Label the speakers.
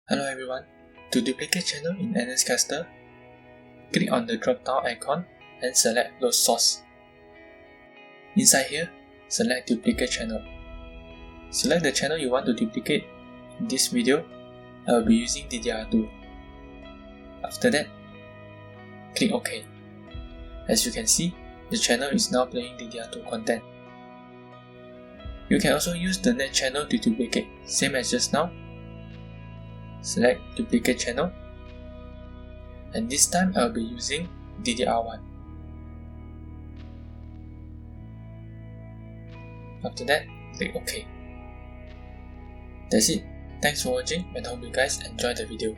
Speaker 1: Hello everyone. To duplicate channel in NSCaster, click on the drop down icon and select load source. Inside here, select duplicate channel. Select the channel you want to duplicate. In this video, I will be using DDR2. After that, click OK. As you can see, the channel is now playing DDR2 content. You can also use the net channel to duplicate, same as just now. Select duplicate channel, and this time I will be using DDR1. After that, click OK. That's it. Thanks for watching and hope you guys enjoyed the video.